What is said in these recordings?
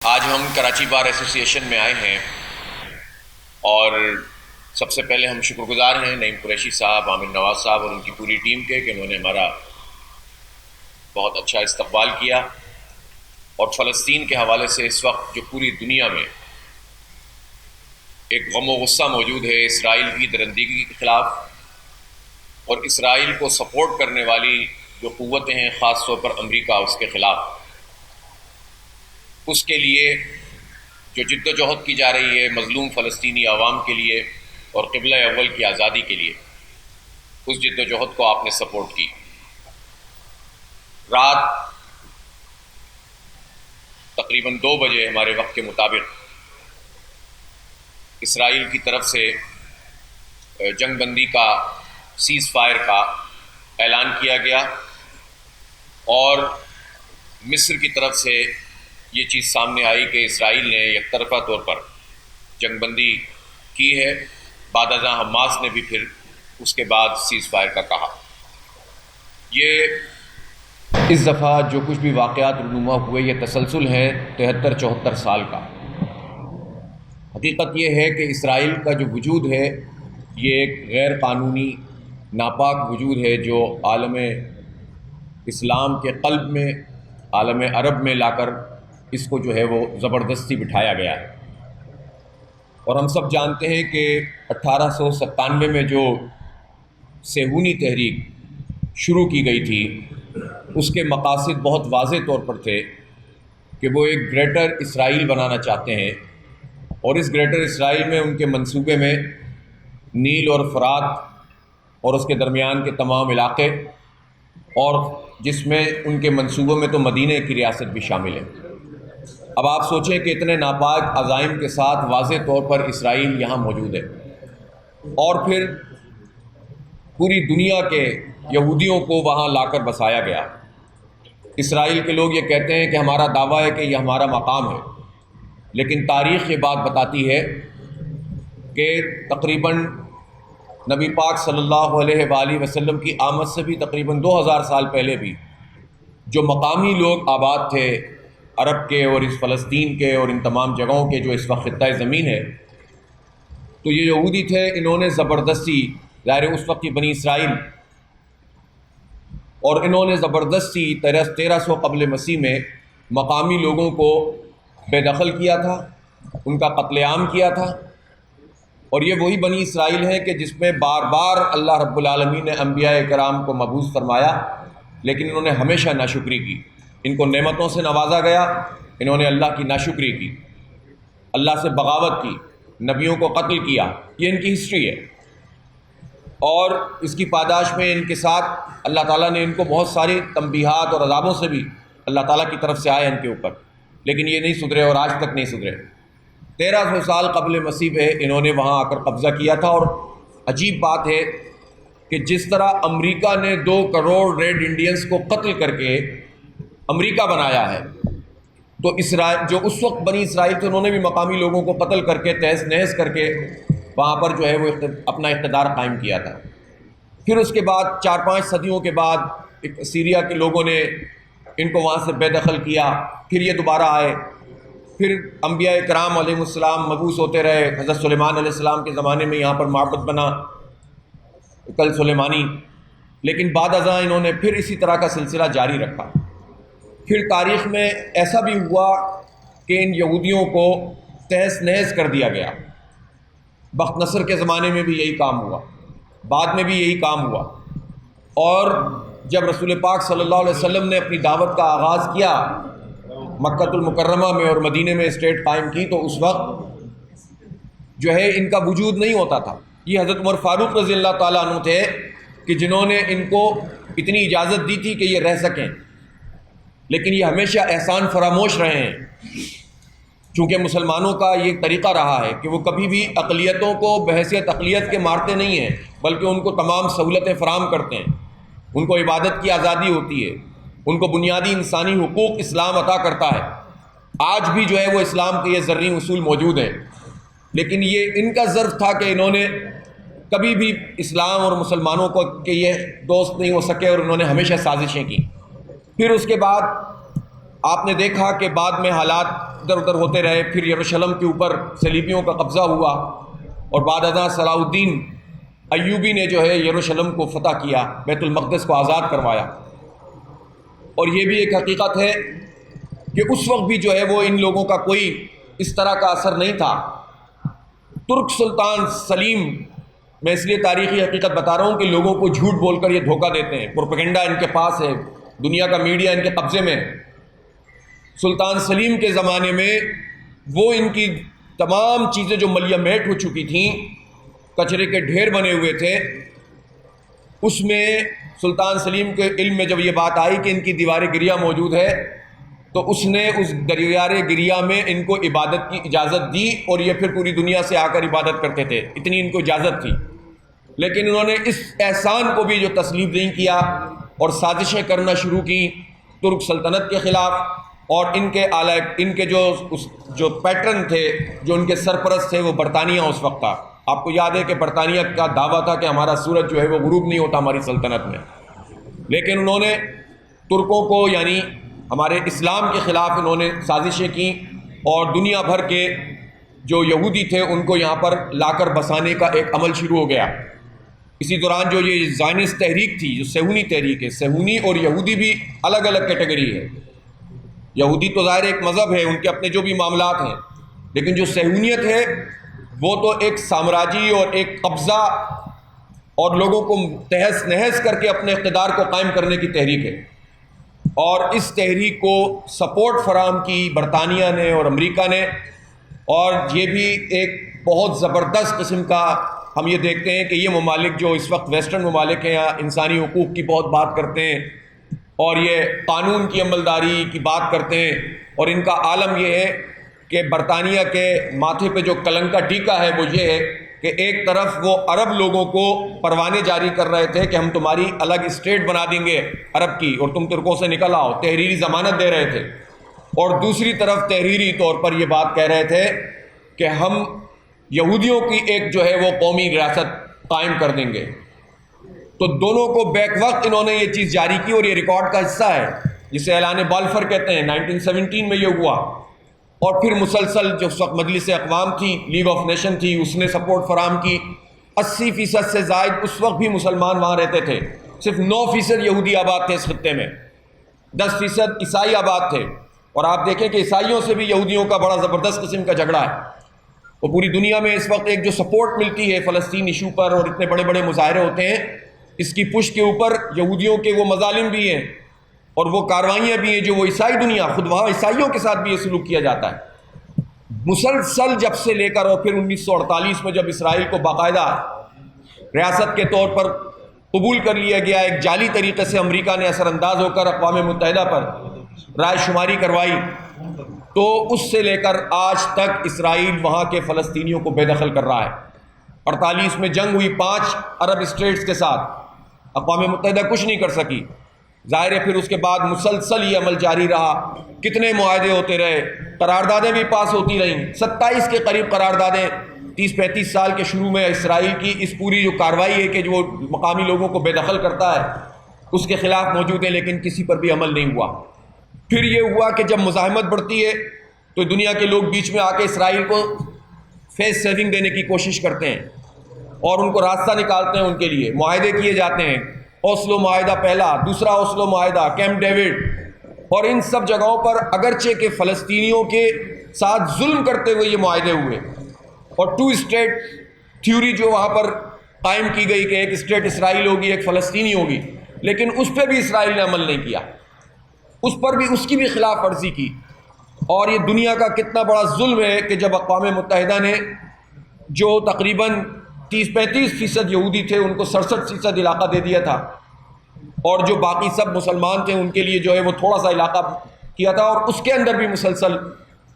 آج ہم کراچی بار ایسوسی ایشن میں آئے ہیں اور سب سے پہلے ہم شکر گزار ہیں نعیم قریشی صاحب، عامر نواز صاحب اور ان کی پوری ٹیم کے کہ انہوں نے ہمارا بہت اچھا استقبال کیا. اور فلسطین کے حوالے سے اس وقت جو پوری دنیا میں ایک غم و غصہ موجود ہے اسرائیل کی درندگی کے خلاف، اور اسرائیل کو سپورٹ کرنے والی جو قوتیں ہیں خاص طور پر امریکہ اس کے خلاف، اس کے لیے جو جد و جہد کی جا رہی ہے مظلوم فلسطینی عوام کے لیے اور قبلہ اول کی آزادی کے لیے، اس جد و جہد کو آپ نے سپورٹ کی. رات تقریباً 2 بجے ہمارے وقت کے مطابق اسرائیل کی طرف سے جنگ بندی کا، سیز فائر کا اعلان کیا گیا، اور مصر کی طرف سے یہ چیز سامنے آئی کہ اسرائیل نے یک طرفہ طور پر جنگ بندی کی ہے. بعد ازاں حماس نے بھی پھر اس کے بعد سیز فائر کا کہا. یہ اس دفعہ جو کچھ بھی واقعات رونما ہوئے یہ تسلسل ہے 73-74 سال کا. حقیقت یہ ہے کہ اسرائیل کا جو وجود ہے یہ ایک غیر قانونی ناپاک وجود ہے جو عالم اسلام کے قلب میں، عالم عرب میں لا کر اس کو جو ہے وہ زبردستی بٹھایا گیا ہے. اور ہم سب جانتے ہیں کہ 1897 میں جو صہیونی تحریک شروع کی گئی تھی اس کے مقاصد بہت واضح طور پر تھے کہ وہ ایک گریٹر اسرائیل بنانا چاہتے ہیں، اور اس گریٹر اسرائیل میں ان کے منصوبے میں نیل اور فرات اور اس کے درمیان کے تمام علاقے، اور جس میں ان کے منصوبوں میں تو مدینہ کی ریاست بھی شامل ہے. اب آپ سوچیں کہ اتنے ناپاک عزائم کے ساتھ واضح طور پر اسرائیل یہاں موجود ہے، اور پھر پوری دنیا کے یہودیوں کو وہاں لا کر بسایا گیا. اسرائیل کے لوگ یہ کہتے ہیں کہ ہمارا دعویٰ ہے کہ یہ ہمارا مقام ہے، لیکن تاریخ یہ بات بتاتی ہے کہ تقریباً نبی پاک صلی اللہ علیہ وآلہ وسلم کی آمد سے بھی تقریباً 2000 سال پہلے بھی جو مقامی لوگ آباد تھے عرب کے اور اس فلسطین کے اور ان تمام جگہوں کے جو اس وقت خطہ زمین ہے، تو یہ یہودی تھے. انہوں نے زبردستی، ظاہر اس وقت کی بنی اسرائیل، اور انہوں نے زبردستی 1300 قبل مسیح میں مقامی لوگوں کو بے دخل کیا تھا، ان کا قتل عام کیا تھا. اور یہ وہی بنی اسرائیل ہے کہ جس میں بار بار اللہ رب العالمین نے انبیاء کرام کو مبعوث فرمایا، لیکن انہوں نے ہمیشہ ناشکری کی. ان کو نعمتوں سے نوازا گیا، انہوں نے اللہ کی ناشکری کی، اللہ سے بغاوت کی، نبیوں کو قتل کیا. یہ ان کی ہسٹری ہے، اور اس کی پاداش میں ان کے ساتھ اللہ تعالیٰ نے ان کو بہت ساری تنبیہات اور عذابوں سے بھی اللہ تعالیٰ کی طرف سے آئے ان کے اوپر، لیکن یہ نہیں سدھرے اور آج تک نہیں سدھرے. 1300 سال قبل مسیح پہ انہوں نے وہاں آ کر قبضہ کیا تھا. اور عجیب بات ہے کہ جس طرح امریکہ نے 2 کروڑ ریڈ انڈینز کو قتل کر کے امریکہ بنایا ہے، تو اسرائیل جو اس وقت بنی اسرائیل تھے انہوں نے بھی مقامی لوگوں کو قتل کر کے تہس نہس کر کے وہاں پر جو ہے وہ اپنا اقتدار قائم کیا تھا. پھر اس کے بعد 4-5 صدیوں کے بعد سیریا کے لوگوں نے ان کو وہاں سے بے دخل کیا. پھر یہ دوبارہ آئے، پھر انبیاء کرام علیہ السلام مبعوث ہوتے رہے. حضرت سلیمان علیہ السلام کے زمانے میں یہاں پر معبد بنا کل سلیمانی، لیکن بعد ازاں انہوں نے پھر اسی طرح کا سلسلہ جاری رکھا. پھر تاریخ میں ایسا بھی ہوا کہ ان یہودیوں کو تہس نہس کر دیا گیا. بخت نصر کے زمانے میں بھی یہی کام ہوا، بعد میں بھی یہی کام ہوا. اور جب رسول پاک صلی اللہ علیہ وسلم نے اپنی دعوت کا آغاز کیا مکہ المکرمہ میں اور مدینہ میں اسٹیٹ قائم کی، تو اس وقت جو ہے ان کا وجود نہیں ہوتا تھا. یہ حضرت عمر فاروق رضی اللہ تعالیٰ عنہ تھے کہ جنہوں نے ان کو اتنی اجازت دی تھی کہ یہ رہ سکیں، لیکن یہ ہمیشہ احسان فراموش رہے ہیں. چونکہ مسلمانوں کا یہ طریقہ رہا ہے کہ وہ کبھی بھی اقلیتوں کو بحیثیت اقلیت کے مارتے نہیں ہیں، بلکہ ان کو تمام سہولتیں فراہم کرتے ہیں. ان کو عبادت کی آزادی ہوتی ہے، ان کو بنیادی انسانی حقوق اسلام عطا کرتا ہے. آج بھی جو ہے وہ اسلام کے یہ زرعی اصول موجود ہیں، لیکن یہ ان کا ظرف تھا کہ انہوں نے کبھی بھی اسلام اور مسلمانوں کو کہ یہ دوست نہیں ہو سکے، اور انہوں نے ہمیشہ سازشیں کی. پھر اس کے بعد آپ نے دیکھا کہ بعد میں حالات ادھر ادھر ہوتے رہے، پھر یروشلم کے اوپر صلیبیوں کا قبضہ ہوا، اور بعد ازاں صلاح الدین ایوبی نے جو ہے یروشلم کو فتح کیا، بیت المقدس کو آزاد کروایا۔ اور یہ بھی ایک حقیقت ہے کہ اس وقت بھی جو ہے وہ ان لوگوں کا کوئی اس طرح کا اثر نہیں تھا۔ ترک سلطان سلیم، میں اس لیے تاریخی حقیقت بتا رہا ہوں کہ لوگوں کو جھوٹ بول کر یہ دھوکہ دیتے ہیں، پروپیگنڈا ان کے پاس ہے، دنیا کا میڈیا ان کے قبضے میں۔ سلطان سلیم کے زمانے میں وہ ان کی تمام چیزیں جو ملیہ میٹ ہو چکی تھیں، کچرے کے ڈھیر بنے ہوئے تھے، اس میں سلطان سلیم کے علم میں جب یہ بات آئی کہ ان کی دیوار گریہ موجود ہے، تو اس نے اس دیوار گریہ میں ان کو عبادت کی اجازت دی، اور یہ پھر پوری دنیا سے آ کر عبادت کرتے تھے، اتنی ان کو اجازت تھی۔ لیکن انہوں نے اس احسان کو بھی جو تسلیم نہیں کیا اور سازشیں کرنا شروع کی ترک سلطنت کے خلاف، اور ان کے جو پیٹرن تھے، جو ان کے سرپرست تھے، وہ برطانیہ اس وقت تھا۔ آپ کو یاد ہے کہ برطانیہ کا دعویٰ تھا کہ ہمارا سورج جو ہے وہ غروب نہیں ہوتا ہماری سلطنت میں، لیکن انہوں نے ترکوں کو، یعنی ہمارے اسلام کے خلاف انہوں نے سازشیں کی، اور دنیا بھر کے جو یہودی تھے ان کو یہاں پر لا کر بسانے کا ایک عمل شروع ہو گیا۔ اسی دوران جو یہ زائنسٹ تحریک تھی، جو صہیونی تحریک ہے، صہیونی اور یہودی بھی الگ الگ کیٹیگری ہے۔ یہودی تو ظاہر ایک مذہب ہے، ان کے اپنے جو بھی معاملات ہیں، لیکن جو صہیونیت ہے وہ تو ایک سامراجی اور ایک قبضہ اور لوگوں کو تہس نہس کر کے اپنے اقتدار کو قائم کرنے کی تحریک ہے۔ اور اس تحریک کو سپورٹ فراہم کی برطانیہ نے اور امریکہ نے، اور یہ بھی ایک بہت زبردست قسم کا، ہم یہ دیکھتے ہیں کہ یہ ممالک جو اس وقت ویسٹرن ممالک ہیں، انسانی حقوق کی بہت بات کرتے ہیں اور یہ قانون کی عملداری کی بات کرتے ہیں، اور ان کا عالم یہ ہے کہ برطانیہ کے ماتھے پہ جو کلنک کا ٹیکا ہے وہ یہ ہے کہ ایک طرف وہ عرب لوگوں کو پروانے جاری کر رہے تھے کہ ہم تمہاری الگ اسٹیٹ بنا دیں گے عرب کی، اور تم ترکوں سے نکل آؤ، تحریری ضمانت دے رہے تھے، اور دوسری طرف تحریری طور پر یہ بات کہہ رہے تھے کہ ہم یہودیوں کی ایک جو ہے وہ قومی ریاست قائم کر دیں گے۔ تو دونوں کو بیک وقت انہوں نے یہ چیز جاری کی، اور یہ ریکارڈ کا حصہ ہے جسے اعلان بالفر کہتے ہیں، 1917 میں یہ ہوا۔ اور پھر مسلسل جو اس وقت مجلس اقوام تھی، لیگ آف نیشن تھی، اس نے سپورٹ فراہم کی۔ 80% سے زائد اس وقت بھی مسلمان وہاں رہتے تھے، صرف 9% یہودی آباد تھے اس خطے میں، 10% عیسائی آباد تھے۔ اور آپ دیکھیں کہ عیسائیوں سے بھی یہودیوں کا بڑا زبردست قسم کا جھگڑا ہے۔ وہ پوری دنیا میں اس وقت ایک جو سپورٹ ملتی ہے فلسطین ایشو پر، اور اتنے بڑے بڑے مظاہرے ہوتے ہیں، اس کی پشت کے اوپر یہودیوں کے وہ مظالم بھی ہیں اور وہ کاروائیاں بھی ہیں جو وہ عیسائی دنیا، خود وہاں عیسائیوں کے ساتھ بھی یہ سلوک کیا جاتا ہے مسلسل، جب سے لے کر، اور پھر 1948 میں جب اسرائیل کو باقاعدہ ریاست کے طور پر قبول کر لیا گیا، ایک جعلی طریقے سے امریکہ نے اثر انداز ہو کر اقوام متحدہ پر رائے شماری کروائی، تو اس سے لے کر آج تک اسرائیل وہاں کے فلسطینیوں کو بے دخل کر رہا ہے۔ 48 میں جنگ ہوئی 5 عرب اسٹیٹس کے ساتھ، اقوام متحدہ کچھ نہیں کر سکی، ظاہر ہے۔ پھر اس کے بعد مسلسل یہ عمل جاری رہا، کتنے معاہدے ہوتے رہے، قراردادیں بھی پاس ہوتی رہیں، 27 کے قریب قراردادیں 30-35 سال کے شروع میں اسرائیل کی اس پوری جو کارروائی ہے کہ جو مقامی لوگوں کو بے دخل کرتا ہے اس کے خلاف موجود ہیں، لیکن کسی پر بھی عمل نہیں ہوا۔ پھر یہ ہوا کہ جب مزاحمت بڑھتی ہے تو دنیا کے لوگ بیچ میں آ کے اسرائیل کو فیس سیونگ دینے کی کوشش کرتے ہیں اور ان کو راستہ نکالتے ہیں، ان کے لیے معاہدے کیے جاتے ہیں، اوسلو معاہدہ پہلا، دوسرا اوسلو معاہدہ، کیمپ ڈیوڈ، اور ان سب جگہوں پر اگرچہ کہ فلسطینیوں کے ساتھ ظلم کرتے ہوئے یہ معاہدے ہوئے، اور 2 اسٹیٹ تھیوری جو وہاں پر قائم کی گئی کہ ایک اسٹیٹ اسرائیل ہوگی، ایک فلسطینی ہوگی، لیکن اس پہ بھی اسرائیل نے عمل نہیں کیا، اس پر بھی اس کی بھی خلاف ورزی کی۔ اور یہ دنیا کا کتنا بڑا ظلم ہے کہ جب اقوام متحدہ نے جو تقریباً 30-35% یہودی تھے ان کو 67% علاقہ دے دیا تھا، اور جو باقی سب مسلمان تھے ان کے لیے جو ہے وہ تھوڑا سا علاقہ کیا تھا، اور اس کے اندر بھی مسلسل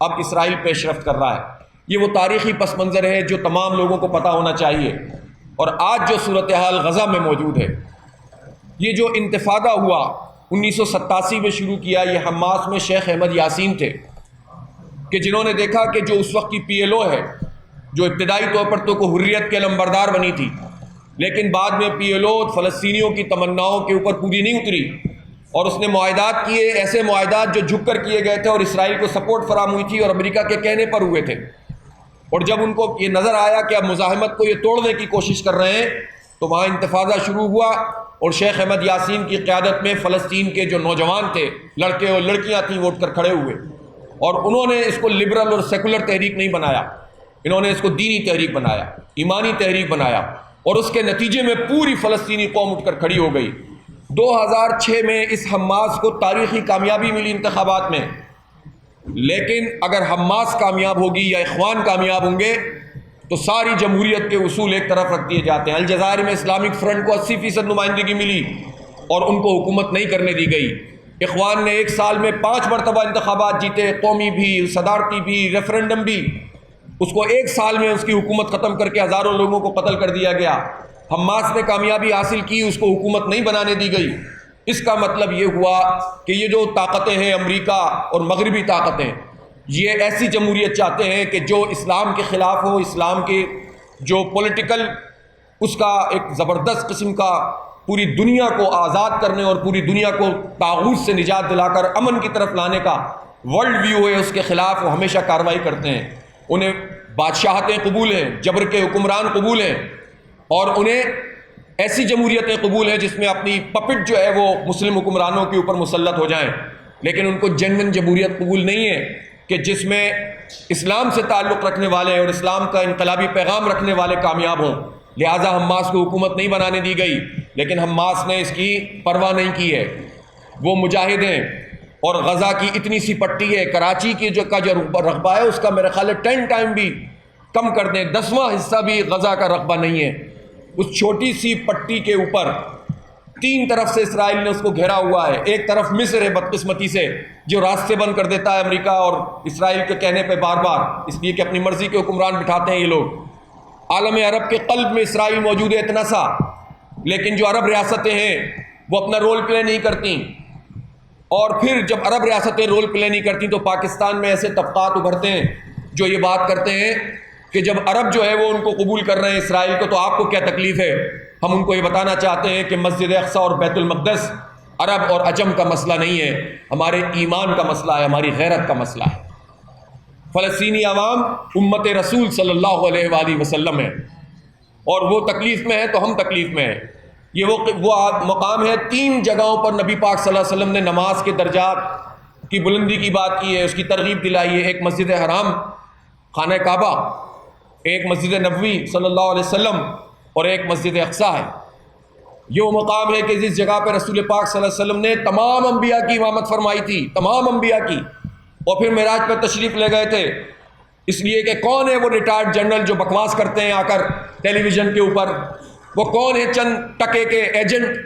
اب اسرائیل پیش رفت کر رہا ہے۔ یہ وہ تاریخی پس منظر ہے جو تمام لوگوں کو پتہ ہونا چاہیے۔ اور آج جو صورتحال غزہ میں موجود ہے، یہ جو انتفاضہ ہوا 1987 میں شروع کیا، یہ حماس میں شیخ احمد یاسین تھے کہ جنہوں نے دیکھا کہ جو اس وقت کی PLO ہے، جو ابتدائی طور پر تو کو حریت کے علمبردار بنی تھی، لیکن بعد میں PLO فلسطینیوں کی تمناؤں کے اوپر پوری نہیں اتری، اور اس نے معاہدات کیے، ایسے معاہدات جو جھک کر کیے گئے تھے اور اسرائیل کو سپورٹ فراہم ہوئی تھی اور امریکہ کے کہنے پر ہوئے تھے، اور جب ان کو یہ نظر آیا کہ اب مزاحمت کو یہ توڑنے کی کوشش کر رہے ہیں تو وہاں انتفاضہ شروع ہوا، اور شیخ احمد یاسین کی قیادت میں فلسطین کے جو نوجوان تھے، لڑکے اور لڑکیاں تھیں، وہ اٹھ کر کھڑے ہوئے، اور انہوں نے اس کو لبرل اور سیکولر تحریک نہیں بنایا، انہوں نے اس کو دینی تحریک بنایا، ایمانی تحریک بنایا، اور اس کے نتیجے میں پوری فلسطینی قوم اٹھ کر کھڑی ہو گئی۔ 2006 میں اس حماس کو تاریخی کامیابی ملی انتخابات میں، لیکن اگر حماس کامیاب ہوگی یا اخوان کامیاب ہوں گے تو ساری جمہوریت کے اصول ایک طرف رکھ دیے جاتے ہیں۔ الجزائر میں اسلامک فرنٹ کو 80% نمائندگی ملی اور ان کو حکومت نہیں کرنے دی گئی۔ اخوان نے ایک سال میں 5 مرتبہ انتخابات جیتے، قومی بھی، صدارتی بھی، ریفرنڈم بھی، اس کو ایک سال میں اس کی حکومت ختم کر کے ہزاروں لوگوں کو قتل کر دیا گیا۔ حماس نے کامیابی حاصل کی، اس کو حکومت نہیں بنانے دی گئی۔ اس کا مطلب یہ ہوا کہ یہ جو طاقتیں ہیں، امریکہ اور مغربی طاقتیں، یہ ایسی جمہوریت چاہتے ہیں کہ جو اسلام کے خلاف ہو، اسلام کے جو پولیٹیکل اس کا ایک زبردست قسم کا پوری دنیا کو آزاد کرنے اور پوری دنیا کو طاغوت سے نجات دلا کر امن کی طرف لانے کا ورلڈ ویو ہے، اس کے خلاف وہ ہمیشہ کارروائی کرتے ہیں۔ انہیں بادشاہتیں قبول ہیں، جبر کے حکمران قبول ہیں، اور انہیں ایسی جمہوریتیں قبول ہیں جس میں اپنی پپٹ جو ہے وہ مسلم حکمرانوں کے اوپر مسلط ہو جائیں، لیکن ان کو جنون جمہوریت قبول نہیں ہے کہ جس میں اسلام سے تعلق رکھنے والے اور اسلام کا انقلابی پیغام رکھنے والے کامیاب ہوں۔ لہٰذا حماس کو حکومت نہیں بنانے دی گئی، لیکن حماس نے اس کی پرواہ نہیں کی ہے۔ وہ مجاہد ہیں، اور غزہ کی اتنی سی پٹی ہے، کراچی کی جو رقبہ ہے اس کا میرے خیال ہے 10 ٹائم بھی کم کر دیں، 10واں حصہ بھی غزہ کا رقبہ نہیں ہے۔ اس چھوٹی سی پٹی کے اوپر 3 طرف سے اسرائیل نے اس کو گھیرا ہوا ہے۔ ایک طرف مصر ہے بدقسمتی سے، جو راستے بند کر دیتا ہے امریکہ اور اسرائیل کے کہنے پہ بار بار، اس لیے کہ اپنی مرضی کے حکمران بٹھاتے ہیں یہ لوگ۔ عالم عرب کے قلب میں اسرائیل موجود ہے اتنا سا، لیکن جو عرب ریاستیں ہیں وہ اپنا رول پلے نہیں کرتی، اور پھر جب عرب ریاستیں رول پلے نہیں کرتی تو پاکستان میں ایسے طبقات ابھرتے ہیں جو یہ بات کرتے ہیں کہ جب عرب جو ہے وہ ان کو قبول کر رہے ہیں اسرائیل کو، تو آپ کو کیا تکلیف ہے؟ ہم ان کو یہ بتانا چاہتے ہیں کہ مسجد اقصی اور بیت المقدس عرب اور عجم کا مسئلہ نہیں ہے، ہمارے ایمان کا مسئلہ ہے، ہماری غیرت کا مسئلہ ہے۔ فلسطینی عوام امت رسول صلی اللہ علیہ وآلہ وسلم ہے، اور وہ تکلیف میں ہے تو ہم تکلیف میں ہیں۔ یہ وہ مقام ہے، 3 جگہوں پر نبی پاک صلی اللہ علیہ وسلم نے نماز کے درجات کی بلندی کی بات کی ہے، اس کی ترغیب دلائی ہے۔ ایک مسجد حرام خانہ کعبہ، ایک مسجد نبوی صلی اللہ علیہ وسلم، اور ایک مسجد اقصی ہے۔ یہ وہ مقام ہے کہ جس جگہ پہ رسول پاک صلی اللہ علیہ وسلم نے تمام انبیاء کی امامت فرمائی تھی، تمام انبیاء کی، اور پھر معراج پر تشریف لے گئے تھے، اس لیے کہ کون ہے وہ ریٹائرڈ جنرل جو بکواس کرتے ہیں آ کر ٹیلی ویژن کے اوپر؟ وہ کون ہے چند ٹکے کے ایجنٹ،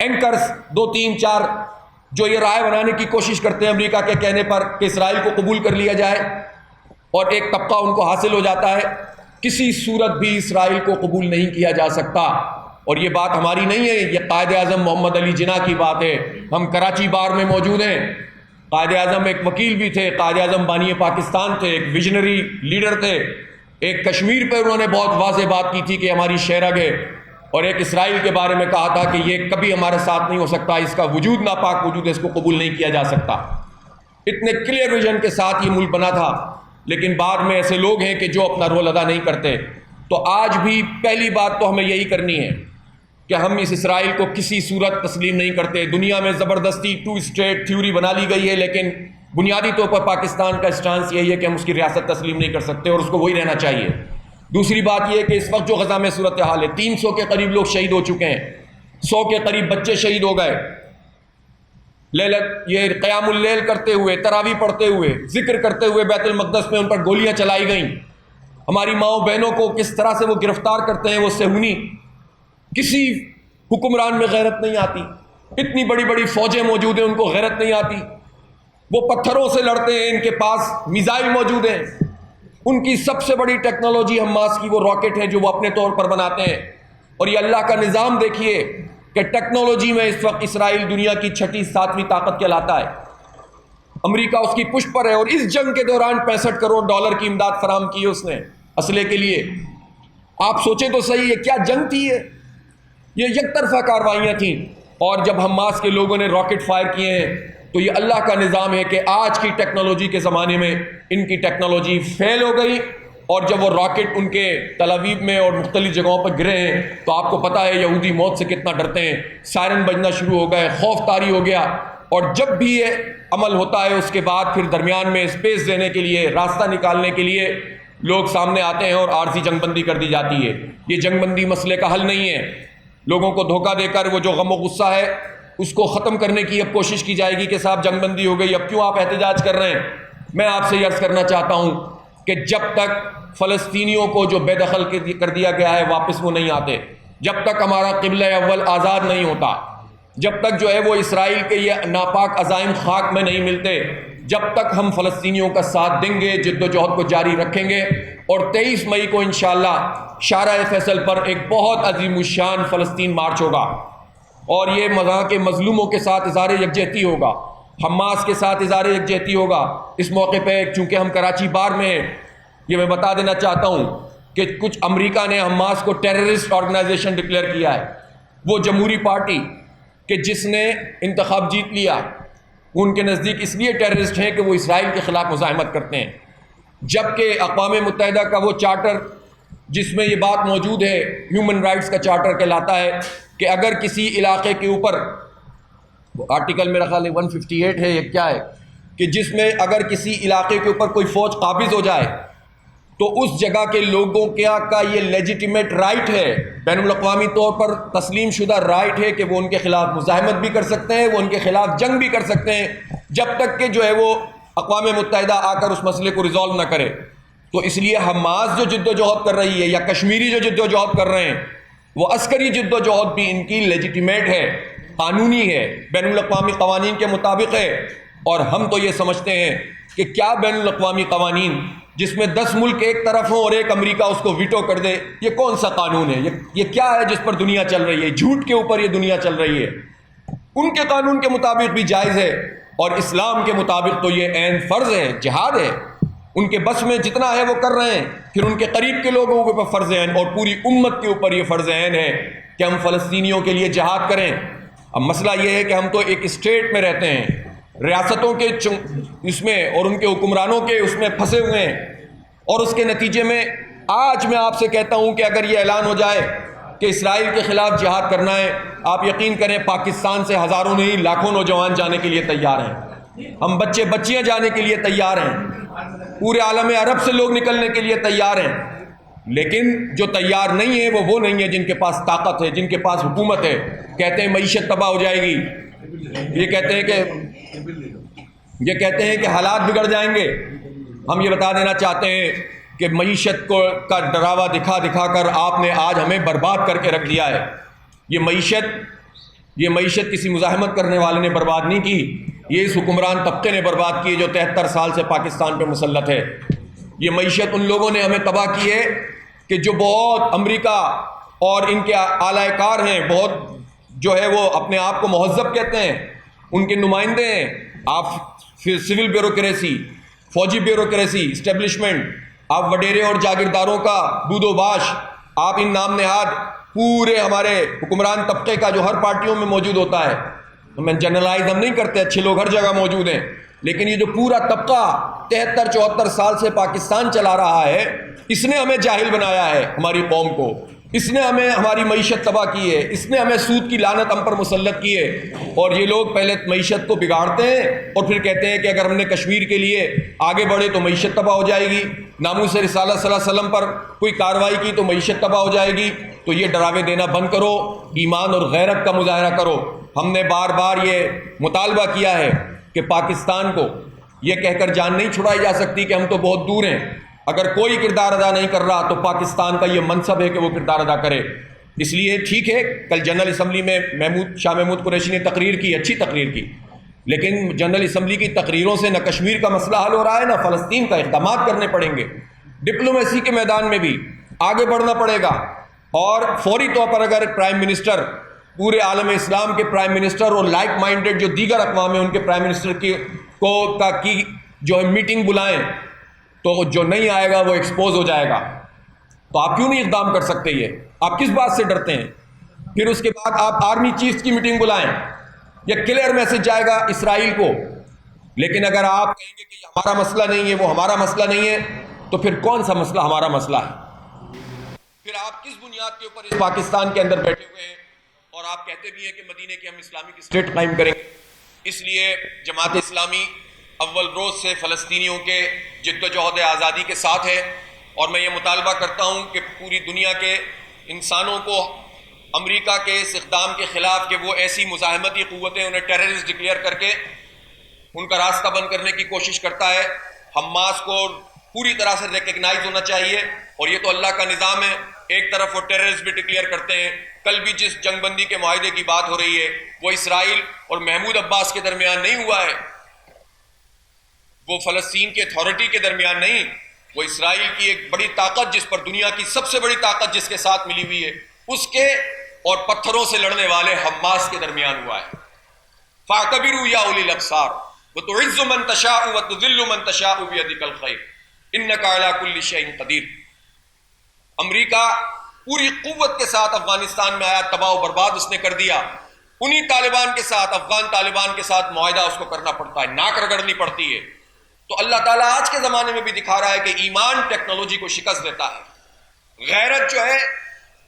اینکرز 2 3 4 جو یہ رائے بنانے کی کوشش کرتے ہیں امریکہ کے کہنے پر کہ اسرائیل کو قبول کر لیا جائے، اور ایک طبقہ ان کو حاصل ہو جاتا ہے۔ کسی صورت بھی اسرائیل کو قبول نہیں کیا جا سکتا، اور یہ بات ہماری نہیں ہے، یہ قائد اعظم محمد علی جناح کی بات ہے۔ ہم کراچی بار میں موجود ہیں، قائد اعظم ایک وکیل بھی تھے، قائد اعظم بانی پاکستان تھے، ایک ویژنری لیڈر تھے۔ ایک کشمیر پہ انہوں نے بہت واضح بات کی تھی کہ ہماری شہرگ ہے، اور ایک اسرائیل کے بارے میں کہا تھا کہ یہ کبھی ہمارے ساتھ نہیں ہو سکتا، اس کا وجود ناپاک وجود ہے، اس کو قبول نہیں کیا جا سکتا۔ اتنے کلیئر ویژن کے ساتھ یہ ملک بنا تھا، لیکن بعد میں ایسے لوگ ہیں کہ جو اپنا رول ادا نہیں کرتے۔ تو آج بھی پہلی بات تو ہمیں یہی کرنی ہے کہ ہم اس اسرائیل کو کسی صورت تسلیم نہیں کرتے۔ دنیا میں زبردستی 2 اسٹیٹ تھیوری بنا لی گئی ہے، لیکن بنیادی طور پر پاکستان کا اسٹانس یہی ہے کہ ہم اس کی ریاست تسلیم نہیں کر سکتے، اور اس کو وہی رہنا چاہیے۔ دوسری بات یہ ہے کہ اس وقت جو غزہ میں صورتحال ہے، 300 کے قریب لوگ شہید ہو چکے ہیں، 100 کے قریب بچے شہید ہو گئے۔ یہ قیام اللیل کرتے ہوئے، تراویح پڑھتے ہوئے، ذکر کرتے ہوئے بیت المقدس میں ان پر گولیاں چلائی گئیں۔ ہماری ماؤں بہنوں کو کس طرح سے وہ گرفتار کرتے ہیں، وہ صہیونی۔ کسی حکمران میں غیرت نہیں آتی، اتنی بڑی بڑی فوجیں موجود ہیں، ان کو غیرت نہیں آتی۔ وہ پتھروں سے لڑتے ہیں، ان کے پاس میزائل موجود ہیں۔ ان کی سب سے بڑی ٹیکنالوجی حماس کی وہ راکٹ ہے جو وہ اپنے طور پر بناتے ہیں۔ اور یہ اللہ کا نظام دیکھیے کہ ٹیکنالوجی میں اس وقت اسرائیل دنیا کی 6 7ویں طاقت کہلاتا ہے۔ امریکہ اس کی پشت پر ہے، اور اس جنگ کے دوران $65 کروڑ کی امداد فراہم کی ہے اس نے اسلحے کے لیے۔ آپ سوچیں تو صحیح، یہ کیا جنگ تھی؟ یہ یک طرفہ کارروائیاں تھیں۔ اور جب حماس کے لوگوں نے راکٹ فائر کیے ہیں تو یہ اللہ کا نظام ہے کہ آج کی ٹیکنالوجی کے زمانے میں ان کی ٹیکنالوجی فیل ہو گئی، اور جب وہ راکٹ ان کے تل ابیب میں اور مختلف جگہوں پر گرے ہیں تو آپ کو پتہ ہے یہودی موت سے کتنا ڈرتے ہیں، سائرن بجنا شروع ہو گئے، خوف طاری ہو گیا، اور جب بھی یہ عمل ہوتا ہے اس کے بعد پھر درمیان میں اسپیس دینے کے لیے، راستہ نکالنے کے لیے لوگ سامنے آتے ہیں اور عارضی جنگ بندی کر دی جاتی ہے۔ یہ جنگ بندی مسئلے کا حل نہیں ہے، لوگوں کو دھوکہ دے کر وہ جو غم و غصہ ہے اس کو ختم کرنے کی اب کوشش کی جائے گی کہ صاحب جنگ بندی ہو گئی، اب کیوں آپ احتجاج کر رہے ہیں؟ میں آپ سے یہ عرض کرنا چاہتا ہوں کہ جب تک فلسطینیوں کو جو بے دخل کر دیا گیا ہے واپس وہ نہیں آتے، جب تک ہمارا قبلہ اول آزاد نہیں ہوتا، جب تک جو ہے وہ اسرائیل کے یہ ناپاک عزائم خاک میں نہیں ملتے، جب تک ہم فلسطینیوں کا ساتھ دیں گے، جد و جہد کو جاری رکھیں گے، اور 23 مئی کو انشاءاللہ شارع فیصل پر ایک بہت عظیم الشان فلسطین مارچ ہوگا، اور یہ وہاں کے مظلوموں کے ساتھ اظہار یکجہتی ہوگا، حماس کے ساتھ اظہار یکجہتی ہوگا۔ اس موقع پہ چونکہ ہم کراچی بار میں ہیں، یہ میں بتا دینا چاہتا ہوں کہ کچھ امریکہ نے حماس کو ٹیررسٹ آرگنائزیشن ڈکلیئر کیا ہے۔ وہ جمہوری پارٹی کہ جس نے انتخاب جیت لیا، ان کے نزدیک اس لیے ٹیررسٹ ہیں کہ وہ اسرائیل کے خلاف مزاحمت کرتے ہیں، جبکہ اقوام متحدہ کا وہ چارٹر جس میں یہ بات موجود ہے، ہیومن رائٹس کا چارٹر کہلاتا ہے کہ اگر کسی علاقے کے اوپر، آرٹیکل میرا خیال ہے 158 ہے، یہ کیا ہے، کہ جس میں اگر کسی علاقے کے اوپر کوئی فوج قابض ہو جائے تو اس جگہ کے لوگوں کا یہ لیجیٹیمیٹ رائٹ ہے، بین الاقوامی طور پر تسلیم شدہ رائٹ ہے کہ وہ ان کے خلاف مزاحمت بھی کر سکتے ہیں، وہ ان کے خلاف جنگ بھی کر سکتے ہیں، جب تک کہ جو ہے وہ اقوام متحدہ آ کر اس مسئلے کو ریزالو نہ کرے۔ تو اس لیے حماس جو جد و جہد کر رہی ہے یا کشمیری جو جد و جہد کر رہے ہیں، وہ عسکری جد و جہد بھی ان کی لیجیٹیمیٹ ہے، قانونی ہے، بین الاقوامی قوانین کے مطابق ہے، اور ہم تو یہ سمجھتے ہیں کہ کیا بین الاقوامی قوانین جس میں 10 ملک ایک طرف ہوں اور ایک امریکہ اس کو ویٹو کر دے، یہ کون سا قانون ہے؟ یہ کیا ہے جس پر دنیا چل رہی ہے؟ جھوٹ کے اوپر یہ دنیا چل رہی ہے۔ ان کے قانون کے مطابق بھی جائز ہے، اور اسلام کے مطابق تو یہ عین فرض ہے، جہاد ہے۔ ان کے بس میں جتنا ہے وہ کر رہے ہیں، پھر ان کے قریب کے لوگوں کے اوپر فرض عین اور پوری امت کے اوپر یہ فرض عین ہے کہ ہم فلسطینیوں کے لیے جہاد کریں۔ اب مسئلہ یہ ہے کہ ہم تو ایک اسٹیٹ میں رہتے ہیں، ریاستوں کے اس میں اور ان کے حکمرانوں کے اس میں پھنسے ہوئے ہیں، اور اس کے نتیجے میں آج میں آپ سے کہتا ہوں کہ اگر یہ اعلان ہو جائے کہ اسرائیل کے خلاف جہاد کرنا ہے، آپ یقین کریں پاکستان سے ہزاروں نہیں لاکھوں نوجوان جانے کے لیے تیار ہیں، ہم بچے بچیاں جانے کے لیے تیار ہیں، پورے عالم عرب سے لوگ نکلنے کے لیے تیار ہیں، لیکن جو تیار نہیں ہے وہ نہیں ہے جن کے پاس طاقت ہے، جن کے پاس حکومت ہے۔ کہتے ہیں معیشت تباہ ہو جائے گی، یہ کہتے ہیں کہ حالات بگڑ جائیں گے۔ ہم یہ بتا دینا چاہتے ہیں کہ معیشت کا ڈراوا دکھا دکھا کر آپ نے آج ہمیں برباد کر کے رکھ دیا ہے۔ یہ معیشت کسی مزاحمت کرنے والے نے برباد نہیں کی، یہ اس حکمران طبقے نے برباد کی جو 73 سال سے پاکستان پہ مسلط ہے۔ یہ معیشت ان لوگوں نے ہمیں تباہ کی ہے کہ جو بہت امریکہ اور ان کے اعلی کار ہیں، بہت جو ہے وہ اپنے آپ کو مہذب کہتے ہیں، ان کے نمائندے ہیں۔ آپ سول بیوروکریسی، فوجی بیوروکریسی، اسٹیبلشمنٹ، آپ وڈیرے اور جاگیرداروں کا دود و باش، آپ ان نام نہاد پورے ہمارے حکمران طبقے کا جو ہر پارٹیوں میں موجود ہوتا ہے، میں جنرلائز ہم نہیں کرتے، اچھے لوگ ہر جگہ موجود ہیں، لیکن یہ جو پورا طبقہ 73-74 سال سے پاکستان چلا رہا ہے، اس نے ہمیں جاہل بنایا ہے، ہماری قوم کو، اس نے ہمیں ہماری معیشت تباہ کی ہے، اس نے ہمیں سود کی لعنت ہم پر مسلط کی ہے۔ اور یہ لوگ پہلے معیشت کو بگاڑتے ہیں اور پھر کہتے ہیں کہ اگر ہم نے کشمیر کے لیے آگے بڑھے تو معیشت تباہ ہو جائے گی، ناموس رسالت صلی اللہ علیہ وسلم پر کوئی کارروائی کی تو معیشت تباہ ہو جائے گی۔ تو یہ ڈراوے دینا بند کرو، ایمان اور غیرت کا مظاہرہ کرو۔ ہم نے بار بار یہ مطالبہ کیا ہے کہ پاکستان کو یہ کہہ کر جان نہیں چھڑائی جا سکتی کہ ہم تو بہت دور ہیں، اگر کوئی کردار ادا نہیں کر رہا تو پاکستان کا یہ منصب ہے کہ وہ کردار ادا کرے۔ اس لیے ٹھیک ہے، کل جنرل اسمبلی میں شاہ محمود قریشی نے تقریر کی، اچھی تقریر کی، لیکن جنرل اسمبلی کی تقریروں سے نہ کشمیر کا مسئلہ حل ہو رہا ہے نہ فلسطین کا۔ اقدامات کرنے پڑیں گے، ڈپلومیسی کے میدان میں بھی آگے بڑھنا پڑے گا، اور فوری طور پر اگر پرائم منسٹر، پورے عالم اسلام کے پرائم منسٹر اور لائک مائنڈڈ جو دیگر اقوام ہیں ان کے پرائم منسٹر کی جو ہے میٹنگ بلائیں، تو جو نہیں آئے گا وہ ایکسپوز ہو جائے گا۔ تو آپ کیوں نہیں اقدام کر سکتے؟ یہ آپ کس بات سے ڈرتے ہیں؟ پھر اس کے بعد آپ آرمی چیف کی میٹنگ بلائیں، یہ کلیئر میسج جائے گا اسرائیل کو۔ لیکن اگر آپ کہیں گے کہ یہ ہمارا مسئلہ نہیں ہے، وہ ہمارا مسئلہ نہیں ہے، تو پھر کون سا مسئلہ ہمارا مسئلہ ہے؟ پھر آپ کس بنیاد کے اوپر اس پاکستان کے اندر بیٹھے ہوئے ہیں اور آپ کہتے بھی ہیں کہ مدینے کی ہم اسلامک اسٹیٹ قائم کریں گے؟ اس لیے جماعت اسلامی اول روز سے فلسطینیوں کے جد و جہد آزادی کے ساتھ ہے، اور میں یہ مطالبہ کرتا ہوں کہ پوری دنیا کے انسانوں کو امریکہ کے اس اقدام کے خلاف کہ وہ ایسی مزاحمتی قوتیں انہیں ٹیررسٹ ڈکلیئر کر کے ان کا راستہ بند کرنے کی کوشش کرتا ہے، حماس کو پوری طرح سے ریکگنائز ہونا چاہیے۔ اور یہ تو اللہ کا نظام ہے، ایک طرف وہ ٹیررسٹ بھی ڈکلیئر کرتے ہیں، کل بھی جس جنگ بندی کے معاہدے کی بات ہو رہی ہے وہ اسرائیل اور محمود عباس کے درمیان نہیں ہوا ہے، وہ فلسطین کے اتھارٹی کے درمیان نہیں، وہ اسرائیل کی ایک بڑی طاقت، جس پر دنیا کی سب سے بڑی طاقت جس کے ساتھ ملی ہوئی ہے، اس کے اور پتھروں سے لڑنے والے حماس کے درمیان ہوا ہے۔ فَاعْتَبِرُوا يَا أُولِي الْأَبْصَارِ وَتُعِزُّ مَن تَشَاءُ وَتُذِلُّ مَن تَشَاءُ بِيَدِكَ الْخَيْرُ إِنَّكَ عَلَىٰ كُلِّ شَيْءٍ قَدِيرٌ۔ امریکہ پوری قوت کے ساتھ افغانستان میں آیا، تباہ و برباد اس نے کر دیا، انہی طالبان کے ساتھ، افغان طالبان کے ساتھ معاہدہ اس کو کرنا پڑتا ہے، ناک رگڑنی پڑتی ہے۔ تو اللہ تعالیٰ آج کے زمانے میں بھی دکھا رہا ہے کہ ایمان ٹیکنالوجی کو شکست دیتا ہے، غیرت جو ہے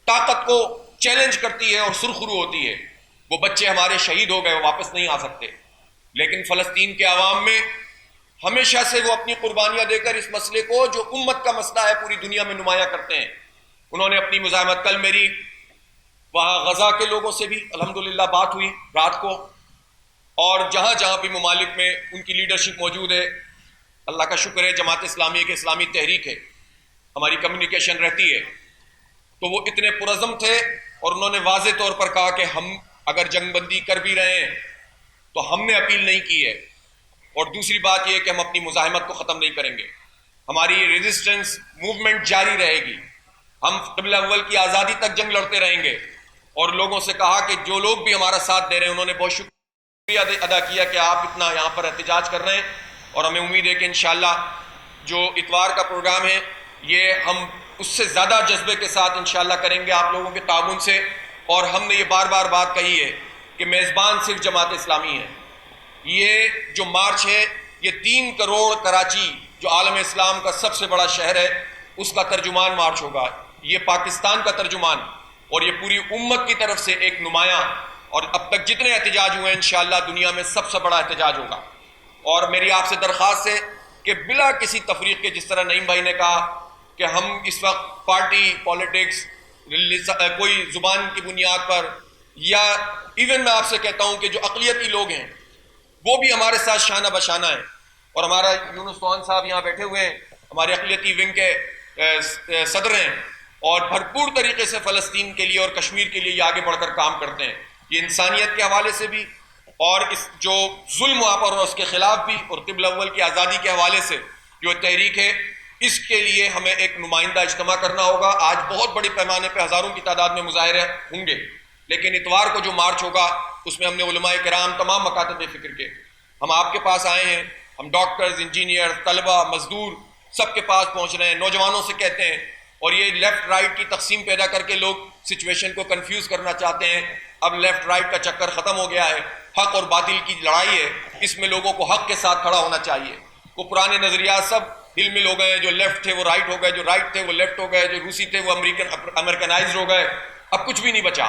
طاقت کو چیلنج کرتی ہے اور سرخرو ہوتی ہے۔ وہ بچے ہمارے شہید ہو گئے، وہ واپس نہیں آ سکتے، لیکن فلسطین کے عوام میں ہمیشہ سے وہ اپنی قربانیاں دے کر اس مسئلے کو، جو امت کا مسئلہ ہے، پوری دنیا میں نمایاں کرتے ہیں۔ انہوں نے اپنی مزاحمت، کل میری وہاں غزہ کے لوگوں سے بھی الحمدللہ بات ہوئی رات کو، اور جہاں جہاں بھی ممالک میں ان کی لیڈرشپ موجود ہے، اللہ کا شکر ہے، جماعت اسلامی کے اسلامی تحریک ہے، ہماری کمیونیکیشن رہتی ہے، تو وہ اتنے پرعزم تھے اور انہوں نے واضح طور پر کہا کہ ہم اگر جنگ بندی کر بھی رہے ہیں تو ہم نے اپیل نہیں کی ہے، اور دوسری بات یہ ہے کہ ہم اپنی مزاحمت کو ختم نہیں کریں گے، ہماری ریزسٹنس موومنٹ جاری رہے گی، ہم قبلہ اول کی آزادی تک جنگ لڑتے رہیں گے۔ اور لوگوں سے کہا کہ جو لوگ بھی ہمارا ساتھ دے رہے ہیں، انہوں نے بہت شکریہ ادا کیا کہ آپ اتنا یہاں پر احتجاج کر رہے ہیں، اور ہمیں امید ہے کہ انشاءاللہ جو اتوار کا پروگرام ہے یہ ہم اس سے زیادہ جذبے کے ساتھ انشاءاللہ کریں گے آپ لوگوں کے تعاون سے۔ اور ہم نے یہ بار بار بات کہی ہے کہ میزبان صرف جماعت اسلامی ہے، یہ جو مارچ ہے یہ 3 کروڑ کراچی جو عالم اسلام کا سب سے بڑا شہر ہے اس کا ترجمان مارچ ہوگا، یہ پاکستان کا ترجمان، اور یہ پوری امت کی طرف سے ایک نمایاں، اور اب تک جتنے احتجاج ہوئے ہیں انشاءاللہ دنیا میں سب سے بڑا احتجاج ہوگا۔ اور میری آپ سے درخواست ہے کہ بلا کسی تفریق کے، جس طرح نعیم بھائی نے کہا کہ ہم اس وقت پارٹی پالیٹکس، کوئی زبان کی بنیاد پر، یا ایون میں آپ سے کہتا ہوں کہ جو اقلیتی لوگ ہیں وہ بھی ہمارے ساتھ شانہ بشانہ ہیں، اور ہمارا یونس فون صاحب یہاں بیٹھے ہوئے ہیں، ہمارے اقلیتی ونگ کے صدر ہیں، اور بھرپور طریقے سے فلسطین کے لیے اور کشمیر کے لیے یہ آگے بڑھ کر کام کرتے ہیں۔ یہ انسانیت کے حوالے سے بھی، اور اس جو ظلم وہاں پر اس کے خلاف بھی، اور قبلہ اول کی آزادی کے حوالے سے جو تحریک ہے، اس کے لیے ہمیں ایک نمائندہ اجتماع کرنا ہوگا۔ آج بہت بڑے پیمانے پہ ہزاروں کی تعداد میں مظاہرے ہوں گے، لیکن اتوار کو جو مارچ ہوگا اس میں ہم نے علماء کرام، تمام مکاتب فکر کے، ہم آپ کے پاس آئے ہیں، ہم ڈاکٹرز، انجینئر، طلبہ، مزدور سب کے پاس پہنچ رہے ہیں، نوجوانوں سے کہتے ہیں، اور یہ لیفٹ رائٹ کی تقسیم پیدا کر کے لوگ سچویشن کو کنفیوز کرنا چاہتے ہیں۔ اب لیفٹ رائٹ کا چکر ختم ہو گیا ہے، حق اور باطل کی لڑائی ہے، اس میں لوگوں کو حق کے ساتھ کھڑا ہونا چاہیے۔ وہ پرانے نظریات سب ہل مل ہو گئے، جو لیفٹ تھے وہ رائٹ ہو گئے، جو رائٹ تھے وہ لیفٹ ہو گئے، جو روسی تھے وہ امریکنائزڈ ہو گئے، اب کچھ بھی نہیں بچا۔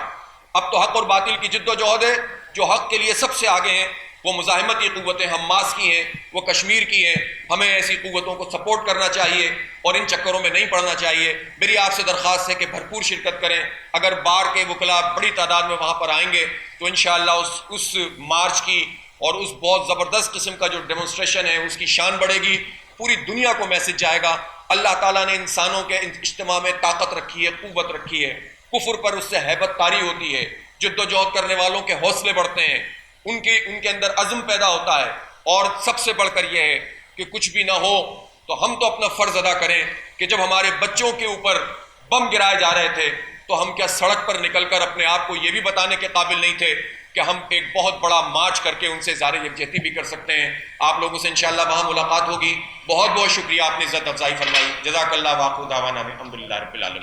اب تو حق اور باطل کی جد و جہد ہے، جو حق کے لیے سب سے آگے ہیں وہ مزاحمتی قوتیں حماس کی ہیں، وہ کشمیر کی ہیں، ہمیں ایسی قوتوں کو سپورٹ کرنا چاہیے اور ان چکروں میں نہیں پڑنا چاہیے۔ میری آپ سے درخواست ہے کہ بھرپور شرکت کریں، اگر بار کے وکلاء بڑی تعداد میں وہاں پر آئیں گے تو انشاءاللہ اس مارچ کی اور اس بہت زبردست قسم کا جو ڈیمونسٹریشن ہے اس کی شان بڑھے گی، پوری دنیا کو میسج جائے گا۔ اللہ تعالیٰ نے انسانوں کے اجتماع میں طاقت رکھی ہے، قوت رکھی ہے، کفر پر اس سے ہیبت طاری ہوتی ہے، جد و جہد کرنے والوں کے حوصلے بڑھتے ہیں، ان کے اندر عزم پیدا ہوتا ہے، اور سب سے بڑھ کر یہ ہے کہ کچھ بھی نہ ہو تو ہم تو اپنا فرض ادا کریں کہ جب ہمارے بچوں کے اوپر بم گرائے جا رہے تھے تو ہم کیا سڑک پر نکل کر اپنے آپ کو یہ بھی بتانے کے قابل نہیں تھے کہ ہم ایک بہت بڑا مارچ کر کے ان سے اظہار یکجہتی بھی کر سکتے ہیں۔ آپ لوگوں سے انشاءاللہ وہاں ملاقات ہوگی۔ بہت بہت شکریہ، آپ نے عزت افزائی فرمائی۔ جزاک اللہ، واخر دعوانا الحمدللہ رب العالمین۔